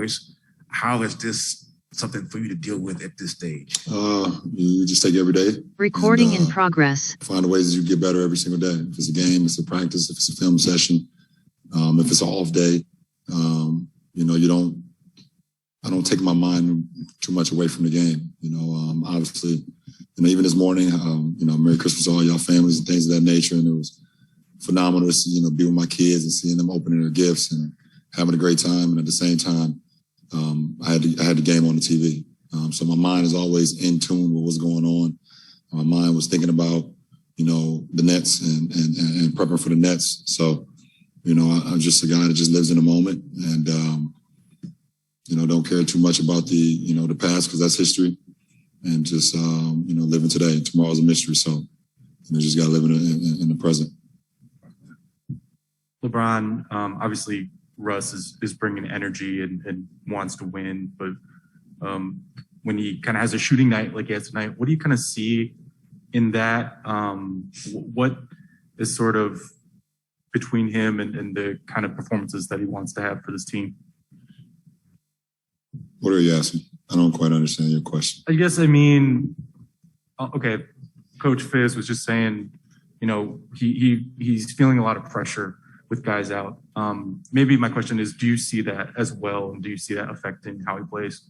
voice. How is this something for you to deal with at this stage? You just take it every day. Recording in progress. Find ways that you get better every single day. If it's a game, it's a practice, if it's a film session, if it's an off day, I don't take my mind too much away from the game. Obviously, even this morning, Merry Christmas to all y'all families and things of that nature. And it was phenomenal to, be with my kids and seeing them opening their gifts and having a great time. And at the same time, I had the game on the TV. So my mind is always in tune with what's going on. My mind was thinking about, the Nets and prepping for the Nets. So, I'm just a guy that just lives in the moment and, don't care too much about the past because that's history and just, living today. Tomorrow's a mystery. So, just got to live in the present. LeBron, obviously Russ is bringing energy and wants to win, but when he kind of has a shooting night like he has tonight, what do you kind of see in that? What is sort of between him and the kind of performances that he wants to have for this team? What are you asking? I don't quite understand your question. Okay, Coach Fizz was just saying, he's feeling a lot of pressure with guys out. Maybe my question is, do you see that as well? And do you see that affecting how he plays?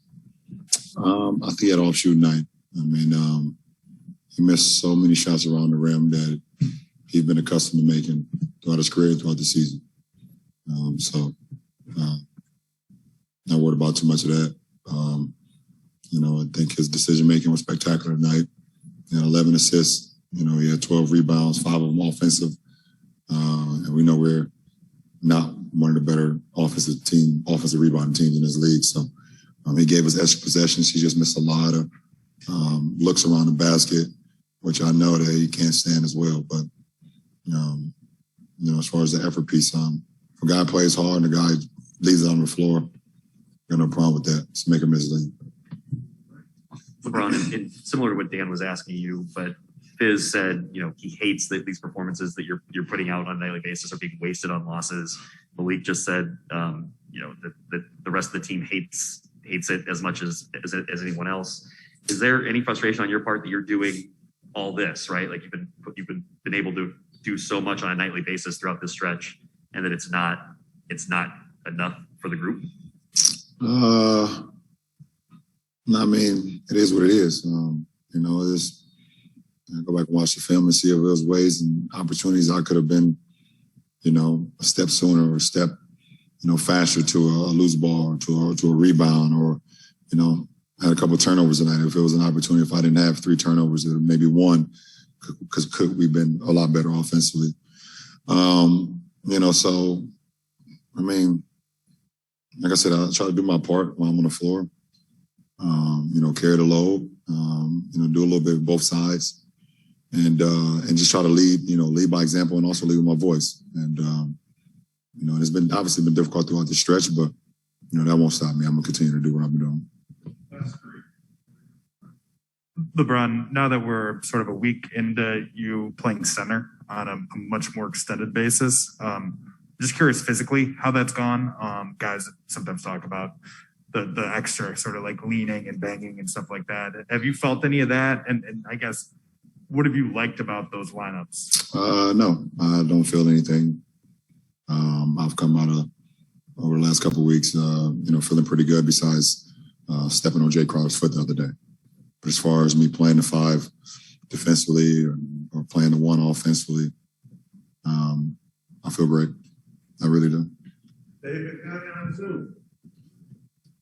I think he had an off shooting night. He missed so many shots around the rim that he's been accustomed to making throughout his career, throughout the season. Not worried about too much of that. I think his decision-making was spectacular tonight. He had 11 assists. He had 12 rebounds, 5 of them offensive. And we know we're not one of the better offensive rebounding teams in this league. So he gave us extra possessions. He just missed a lot of looks around the basket, which I know that he can't stand as well. But, as far as the effort piece, if a guy plays hard and a guy leaves it on the floor, got no problem with that. Just make him miss league. LeBron, and similar to what Dan was asking you, but Fizz said, he hates these performances that you're putting out on a daily basis are being wasted on losses. Malik just said, that the rest of the team hates it as much as anyone else. Is there any frustration on your part that you're doing all this, right? Like you've been able to do so much on a nightly basis throughout this stretch, and that it's not enough for the group? It is what it is. I go back and watch the film and see if there was ways and opportunities I could have been, a step sooner or a step, faster to a loose ball or to a rebound or, had a couple of turnovers tonight. If it was an opportunity, if I didn't have 3 turnovers or maybe 1, because we've been a lot better offensively. Like I said, I try to do my part while I'm on the floor. Carry the load. Do a little bit of both sides, and just try to lead by example, and also lead with my voice. And it's been obviously been difficult throughout the stretch, but that won't stop me. I'm gonna continue to do what I've been doing. LeBron, now that we're sort of a week into you playing center on a much more extended basis, just curious physically how that's gone. Guys sometimes talk about the extra sort of like leaning and banging and stuff like that. Have you felt any of that? And I guess, what have you liked about those lineups? No, I don't feel anything. I've come out of over the last couple of weeks, feeling pretty good besides stepping on Jay Crowder's foot the other day. But as far as me playing the 5 defensively or playing the 1 offensively, I feel great. I really do.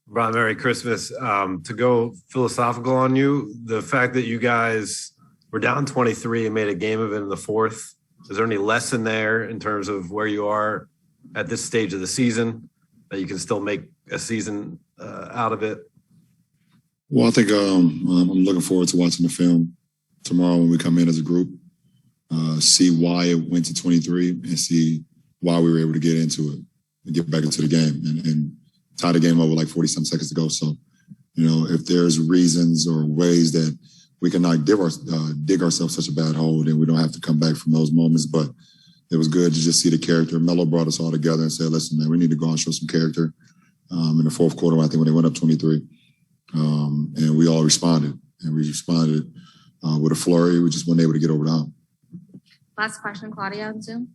LeBron, Merry Christmas. To go philosophical on you, the fact that you guys were down 23 and made a game of it in the 4th, is there any lesson there in terms of where you are at this stage of the season that you can still make a season out of it? Well, I think I'm looking forward to watching the film tomorrow when we come in as a group, see why it went to 23 and see why we were able to get into it and get back into the game and tie the game up with like 40-some seconds to go. So, if there's reasons or ways that we can not dig ourselves such a bad hole, then we don't have to come back from those moments. But it was good to just see the character. Melo brought us all together and said, listen, man, we need to go out and show some character. in the fourth quarter, I think when they went up 23. And we all responded. And we responded with a flurry. We just weren't able to get over the hump. Last question, Claudia on Zoom.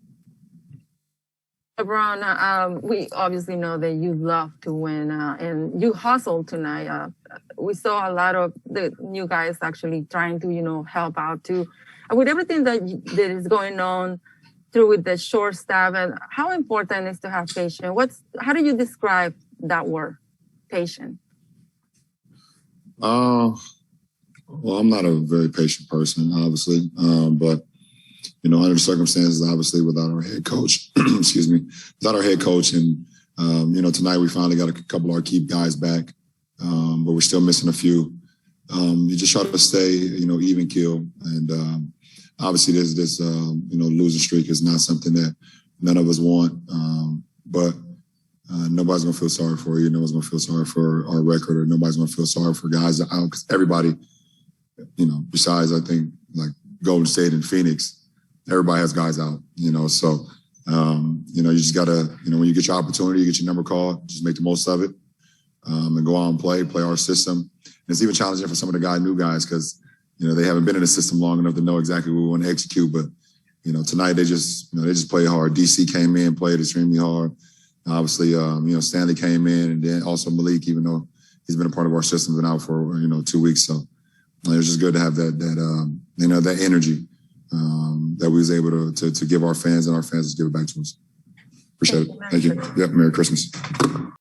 LeBron, we obviously know that you love to win and you hustled tonight. We saw a lot of the new guys actually trying to, help out too. With everything that is going on through with the short staff, and how important is to have patience? How do you describe that word, patient? Well, I'm not a very patient person, obviously, but under the circumstances, obviously, without our head coach, without our head coach, and tonight we finally got a couple of our key guys back, but we're still missing a few. You just try to stay, even keel, and obviously, this losing streak is not something that none of us want, but nobody's gonna feel sorry for you. Nobody's gonna feel sorry for our record, or nobody's gonna feel sorry for guys out, because everybody, besides I think like Golden State and Phoenix. Everybody has guys out, so, you just gotta, when you get your opportunity, you get your number called, just make the most of it, and go out and play our system. And it's even challenging for some of the new guys, because, they haven't been in the system long enough to know exactly what we want to execute. But, tonight they just play hard. DC came in, played extremely hard. Obviously, Stanley came in, and then also Malik, even though he's been a part of our system, been out for, 2 weeks. So it was just good to have that energy. That we was able to give our fans, and our fans just give it back to us. Appreciate it. Thank you. Yep. Merry Christmas.